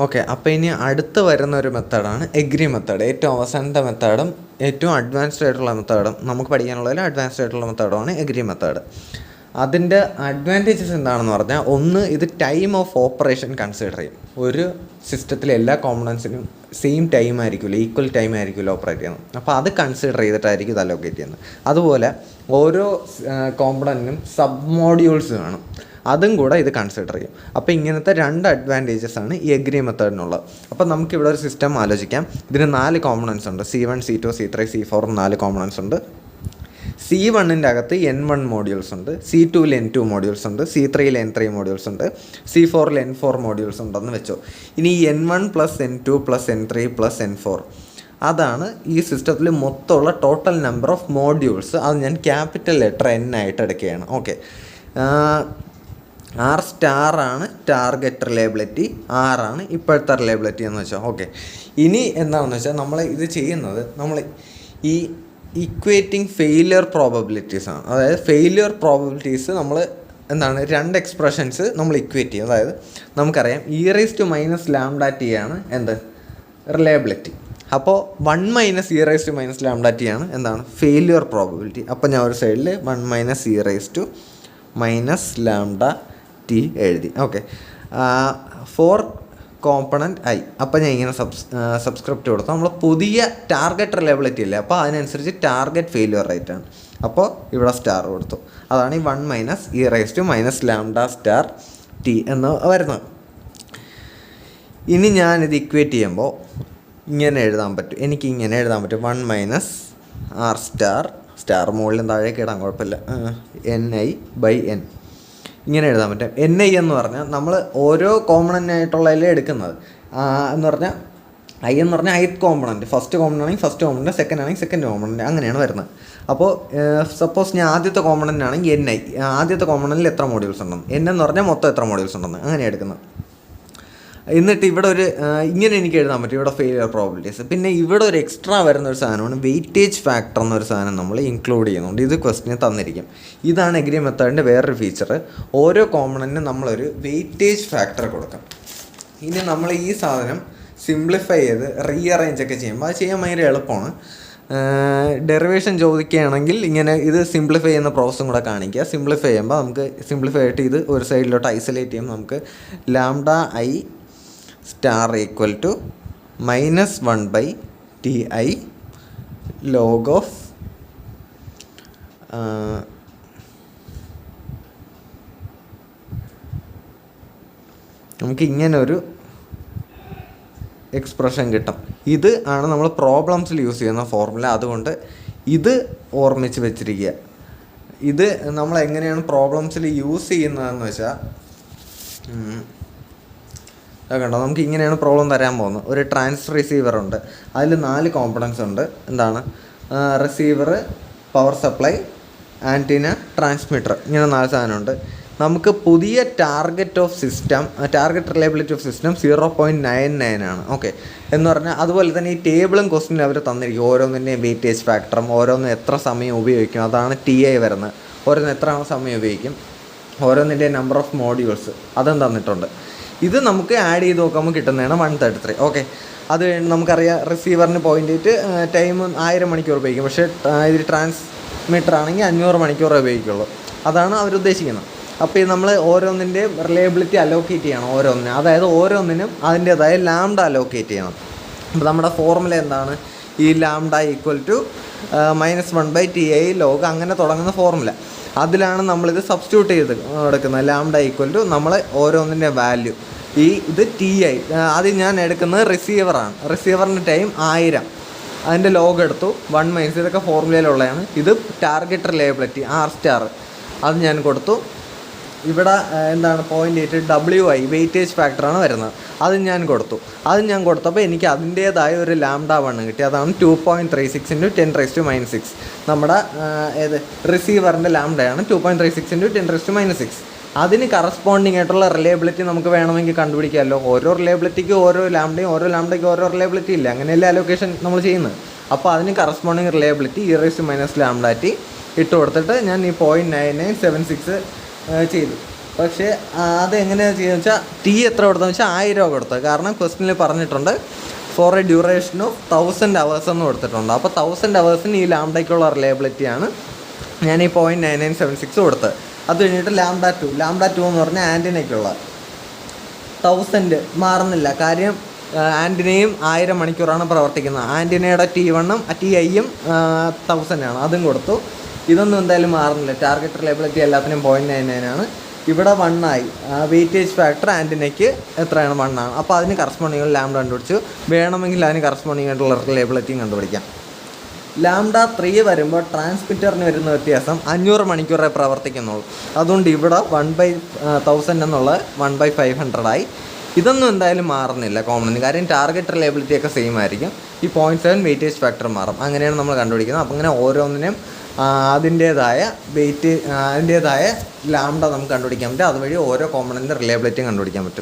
Okay, അപ്പോൾ ഇനി അടുത്ത് വരുന്ന ഒരു മെത്തേഡാണ് എഗ്രി മെത്തേഡ്. ഏറ്റവും അവസാനത്തെ മെത്തേഡും ഏറ്റവും അഡ്വാൻസ്ഡ് ആയിട്ടുള്ള മെത്തേഡും നമുക്ക് പഠിക്കാനുള്ളതിൽ അഡ്വാൻസ്ഡ് ആയിട്ടുള്ള മെത്തേഡുമാണ് എഗ്രി മെത്തേഡ്. അതിൻ്റെ അഡ്വാൻറ്റേജസ് എന്താണെന്ന് പറഞ്ഞാൽ, ഒന്ന്, ഇത് ടൈം ഓഫ് ഓപ്പറേഷൻ കൺസിഡർ ചെയ്യും. ഒരു സിസ്റ്റത്തിലെ എല്ലാ കോമ്പണൻസിനും സെയിം ടൈം ആയിരിക്കില്ല, ഈക്വൽ ടൈം ആയിരിക്കില്ല ഓപ്പറേറ്റ് ചെയ്യുന്നത്. അപ്പോൾ അത് കൺസിഡർ ചെയ്തിട്ടായിരിക്കും ഇത് അലോക്കേറ്റ് ചെയ്യുന്നത്. അതുപോലെ ഓരോ കോമ്പണൻറ്റിനും സബ് മോഡ്യൂൾസ് വേണം, അതും കൂടെ ഇത് കൺസിഡർ ചെയ്യും. അപ്പോൾ ഇങ്ങനത്തെ 2 അഡ്വാൻറ്റേജസ് ആണ് ഈ എഗ്രി മെത്തേഡിനുള്ളത്. അപ്പോൾ നമുക്കിവിടെ ഒരു സിസ്റ്റം ആലോചിക്കാം. ഇതിന് 4 കോമ്പണൻസ് ഉണ്ട്. C1, C2, C3, C4 4 components ഉണ്ട്. C1ൻ്റെ അകത്ത് N1 മോഡ്യൂൾസ് ഉണ്ട്, C2ൽ N2 മോഡ്യൂൾസ് ഉണ്ട്, C3ൽ N3 മോഡ്യൂൾസ് ഉണ്ട്, C4ൽ N4 മോഡ്യൂൾസ് ഉണ്ടെന്ന് വെച്ചോ. ഇനി N1 + N2 + N3 + N4 അതാണ് ഈ സിസ്റ്റത്തിൽ മൊത്തമുള്ള ടോട്ടൽ നമ്പർ ഓഫ് മോഡ്യൂൾസ്. അത് ഞാൻ ക്യാപിറ്റൽ ലെറ്റർ N ആയിട്ട് എടുക്കുകയാണ്. ഓക്കെ, R* ആണ് ടാർഗറ്റ് റിലയബിലിറ്റി, R ആണ് ഇപ്പോഴത്തെ റിലയബിലിറ്റി എന്ന് വെച്ചാൽ. ഓക്കെ, ഇനി എന്താണെന്ന് വെച്ചാൽ നമ്മൾ ഇത് ചെയ്യുന്നത്, നമ്മൾ ഈ ഇക്വേറ്റിംഗ് ഫെയിലിയർ പ്രോബബിലിറ്റീസ് ആണ്. അതായത് ഫെയിലിയർ പ്രോബബിലിറ്റീസ് നമ്മൾ എന്താണ് 2 എക്സ്പ്രഷൻസ് നമ്മൾ ഇക്വേറ്റ് ചെയ്യും. അതായത് നമുക്കറിയാം e⁻⁻t ആണ് എന്ത് റിലയബിലിറ്റി. അപ്പോൾ 1 - e⁻⁻t ആണ് എന്താണ് ഫെയിലിയർ പ്രോബബിലിറ്റി. അപ്പോൾ ഞാൻ ഒരു സൈഡിൽ 1 - e⁻⁻t എഴുതി. Okay, for component I. അപ്പോൾ ഞാൻ ഇങ്ങനെ സബ്സ്ക്രിപ്റ്റ് കൊടുത്തു. നമ്മൾ പുതിയ ടാർഗറ്റ് റിലയബിലിറ്റി ഇല്ലേ, അപ്പോൾ അതിനനുസരിച്ച് ടാർഗറ്റ് ഫെയിലിയർ റേറ്റ് ആണ്. അപ്പോൾ ഇവിടെ സ്റ്റാർ കൊടുത്തു. അതാണ് ഈ 1 - e⁻⁻t എന്ന് വരുന്നത്. ഇനി ഞാനിത് ഇക്വേറ്റ് ചെയ്യുമ്പോൾ ഇങ്ങനെ എഴുതാൻ പറ്റും, എനിക്കിങ്ങനെ എഴുതാൻ പറ്റും. 1 - R*, മുകളിലും താഴേക്ക് ഇടാൻ കുഴപ്പമില്ല, Ni/n ഇങ്ങനെ എഴുതാൻ പറ്റും. Ni എന്ന് പറഞ്ഞാൽ നമ്മൾ ഓരോ കോമ്പണൻ്റായിട്ടുള്ളതിലേ എടുക്കുന്നത് എന്ന് പറഞ്ഞാൽ, I എന്ന് പറഞ്ഞാൽ ith കോമ്പണൻറ്റ്, ഫസ്റ്റ് കോമ്പണൻ്റ് ആണെങ്കിൽ ഫസ്റ്റ് കോമ്പണൻറ്റ്, സെക്കൻഡ് ആണെങ്കിൽ സെക്കൻഡ് കോമ്പണൻറ്റ്, അങ്ങനെയാണ് വരുന്നത്. അപ്പോൾ സപ്പോസ് ഞാൻ ആദ്യത്തെ കോമ്പണൻ്റ് ആണെങ്കിൽ Ni, ആദ്യത്തെ കോമ്പണൻറ്റിൽ എത്ര മോഡ്യൂൾസ് ഉണ്ടെന്ന്, N എന്ന് പറഞ്ഞാൽ മൊത്തം എത്ര മോഡ്യൂൾസ് ഉണ്ടെന്ന്, അങ്ങനെയാണ് എടുക്കുന്നത്. എന്നിട്ട് ഇവിടെ ഒരു ഇങ്ങനെ എനിക്ക് എഴുതാൻ പറ്റും, ഇവിടെ ഫെയിലിയർ പ്രോബബിലിറ്റീസ്. പിന്നെ ഇവിടെ ഒരു എക്സ്ട്രാ വരുന്ന ഒരു സാധനമാണ് വെയിറ്റേജ് ഫാക്ടർ എന്നൊരു സാധനം നമ്മൾ ഇൻക്ലൂഡ് ചെയ്യുന്നുണ്ട്. ഇത് ക്വസ്റ്റിന് തന്നിരിക്കും. ഇതാണ് എഗ്രി മെത്തേഡിൻ്റെ വേറൊരു ഫീച്ചർ. ഓരോ കോമ്പണൻറ്റിനും നമ്മളൊരു വെയിറ്റേജ് ഫാക്ടർ കൊടുക്കാം. ഇനി നമ്മൾ ഈ സാധനം സിംപ്ലിഫൈ ചെയ്ത് റീഅറേഞ്ച് ഒക്കെ ചെയ്യുമ്പോൾ അത് ചെയ്യാൻ ഭയങ്കര എളുപ്പമാണ്. ഡെറിവേഷൻ ചോദിക്കുകയാണെങ്കിൽ ഇങ്ങനെ ഇത് സിംപ്ലിഫൈ ചെയ്യുന്ന പ്രോസസ്സും കൂടെ കാണിക്കുക. സിംപ്ലിഫൈ ചെയ്യുമ്പോൾ നമുക്ക് സിംപ്ലിഫൈ ആയിട്ട് ഇത് ഒരു സൈഡിലോട്ട് ഐസൊലേറ്റ് ചെയ്യുമ്പോൾ നമുക്ക് λI* = -1/ti log of നമുക്ക് ഇങ്ങനൊരു എക്സ്പ്രഷൻ കിട്ടും. ഇത് ആണ് നമ്മൾ പ്രോബ്ലംസിൽ യൂസ് ചെയ്യുന്ന ഫോർമുല. അതുകൊണ്ട് ഇത് ഓർമ്മിച്ച് വെച്ചിരിക്കുക. ഇത് നമ്മൾ എങ്ങനെയാണ് പ്രോബ്ലംസിൽ യൂസ് ചെയ്യുന്നതെന്ന് വെച്ചാൽ, കണ്ടോ, നമുക്ക് ഇങ്ങനെയാണ് പ്രോബ്ലം തരാൻ പോകുന്നത്. ഒരു റിസീവർ ഉണ്ട്, അതിൽ 4 കോമ്പണൻസ് ഉണ്ട്. എന്താണ് receiver, power supply, antenna, transmitter, ഇങ്ങനെ 4 സാധനമുണ്ട്. നമുക്ക് പുതിയ ടാർഗറ്റ് റിലയബിലിറ്റി ഓഫ് സിസ്റ്റം 0.99 ആണ്. ഓക്കെ, എന്ന് പറഞ്ഞാൽ അതുപോലെ തന്നെ ഈ ടേബിളും ക്വസ്റ്റിനും അവർ തന്നിരിക്കും. ഓരോന്നിൻ്റെയും വെയിറ്റേജ് ഫാക്ടറും, ഓരോന്നും എത്ര സമയം ഉപയോഗിക്കും, അതാണ് TI വരുന്നത്. ഓരോന്ന് എത്ര സമയം ഉപയോഗിക്കും, ഓരോന്നിൻ്റെയും നമ്പർ ഓഫ് മോഡ്യൂൾസ് അതും തന്നിട്ടുണ്ട്. ഇത് നമുക്ക് ആഡ് ചെയ്ത് നോക്കുമ്പോൾ കിട്ടുന്നതാണ് 133. ഓക്കെ, അത് നമുക്കറിയാം റിസീവറിന് 0.8 ടൈം 1000 മണിക്കൂർ ഉപയോഗിക്കും. പക്ഷേ ഇതിൽ ട്രാൻസ്മിറ്റർ ആണെങ്കിൽ 500 മണിക്കൂർ ഉപയോഗിക്കുള്ളൂ. അതാണ് അവരുദ്ദേശിക്കുന്നത്. അപ്പോൾ ഇത് നമ്മൾ ഓരോന്നിൻ്റെയും റിലയബിലിറ്റി അലോക്കേറ്റ് ചെയ്യണം ഓരോന്നിനും. അതായത് ഓരോന്നിനും അതിൻ്റേതായ ലാംഡ അലോക്കേറ്റ് ചെയ്യണം. അപ്പോൾ നമ്മുടെ ഫോർമുല എന്താണ്, ഈ λ = -1/ti log അങ്ങനെ തുടങ്ങുന്ന ഫോർമുല. അതിലാണ് നമ്മളിത് സബ്സ്റ്റിറ്റ്യൂട്ട് ചെയ്ത് എടുക്കുന്നത്. λ = നമ്മൾ ഓരോന്നിൻ്റെ വാല്യൂ, ഇത് TI. ആദ്യം ഞാൻ എടുക്കുന്നത് റിസീവറാണ്. റിസീവറിൻ്റെ ടൈം 1000, അതിൻ്റെ ലോഗ് എടുത്തു. 1 - ഇതൊക്കെ ഫോർമുലയിലുള്ളതാണ്. ഇത് ടാർഗറ്റ് റിലയബിലിറ്റി R*, അത് ഞാൻ കൊടുത്തു. ഇവിടെ എന്താണ് 0.8 WI വെയിറ്റേജ് ഫാക്ടറാണ് വരുന്നത്, അത് ഞാൻ കൊടുത്തപ്പോൾ എനിക്ക് അതിൻ്റേതായ ഒരു λ1 കിട്ടി. അതാണ് 2.36 × 10⁻⁻6. നമ്മുടെ റിസീവറിൻ്റെ ലാംഡയാണ് 2.36 × 10⁻⁻6. അതിന് കറസ്പോണ്ടിങ് ആയിട്ടുള്ള റിലയബിലിറ്റി നമുക്ക് വേണമെങ്കിൽ കണ്ടുപിടിക്കാമല്ലോ. ഓരോ റിലയബിലിറ്റിക്ക് ഓരോ ലാംഡയും, ഓരോ ലാംഡയ്ക്ക് ഓരോ റിലയബിലിറ്റി ഇല്ല, അങ്ങനെയല്ലേ അലോക്കേഷൻ നമ്മൾ ചെയ്യുന്നത്. അപ്പോൾ അതിന് കറസ്പോണ്ടിങ് റിലയബിലിറ്റി e⁻⁻λt ഇട്ട് കൊടുത്തിട്ട് ഞാൻ ഈ 0.9976 ചെയ്തു. പക്ഷേ അതെങ്ങനെയാണെന്ന് ചെയ്യുന്നത് വെച്ചാൽ ടി എത്ര കൊടുത്തതെന്ന് വെച്ചാൽ 1000 രൂപ കൊടുത്തത്. കാരണം ക്വസ്റ്റിനിൽ പറഞ്ഞിട്ടുണ്ട് for a duration of 1000 hours എന്ന് കൊടുത്തിട്ടുണ്ട്. അപ്പോൾ 1000 hours ഈ ലാംഡയ്ക്കുള്ള റിലയബിലിറ്റിയാണ് ഞാൻ ഈ 0.9976 കൊടുത്തത്. അത് കഴിഞ്ഞിട്ട് ലാംഡ 2 എന്ന് പറഞ്ഞാൽ ആൻറ്റിനയ്ക്കുള്ള 1000 മാറുന്നില്ല. കാര്യം ആൻറ്റിനയും 1000 മണിക്കൂറാണ് പ്രവർത്തിക്കുന്നത്. ആൻറ്റിനയുടെ T1ഉം TIയും 1000 ആണ്, അതും കൊടുത്തു. ഇതൊന്നും എന്തായാലും മാറുന്നില്ല. ടാർഗറ്റ് റിലയബിലിറ്റി എല്ലാത്തിനും 0.99 ആണ്. ഇവിടെ 1 ആയി. വെയിറ്റേജ് ഫാക്ടർ ആൻറ്റിനയ്ക്ക് എത്രയാണ്? 1 ആണ്. അപ്പോൾ അതിന് കറസ്പോണ്ടിങ് ലാംഡ കണ്ടുപിടിച്ചു. വേണമെങ്കിൽ അതിന് കറസ്പോണ്ടിങ് ആയിട്ടുള്ള റിലയബിലിറ്റിയും കണ്ടുപിടിക്കാം. ലാംഡ 3 വരുമ്പോൾ ട്രാൻസ്മിറ്ററിന് വരുന്ന വ്യത്യാസം 500 മണിക്കൂറേ പ്രവർത്തിക്കുന്നുള്ളൂ. അതുകൊണ്ട് ഇവിടെ 1/1000 എന്നുള്ളത് 1/500 ആയി. ഇതൊന്നും എന്തായാലും മാറുന്നില്ല കോമണിന്. കാര്യം ടാർഗറ്റ് റിലയബിലിറ്റി ഒക്കെ സെയിം ആയിരിക്കും. ഈ 0.7 വെയിറ്റേജ് ഫാക്ടർ മാറും. അങ്ങനെയാണ് നമ്മൾ കണ്ടുപിടിക്കുന്നത്. അപ്പോൾ ഇങ്ങനെ ഓരോന്നിനും അതിൻ്റേതായ ലാംഡ നമുക്ക് കണ്ടുപിടിക്കാൻ പറ്റും. അതുവഴി ഓരോ കോമ്പണൻ്റ് റിലയബിലിറ്റിയും കണ്ടുപിടിക്കാൻ പറ്റും.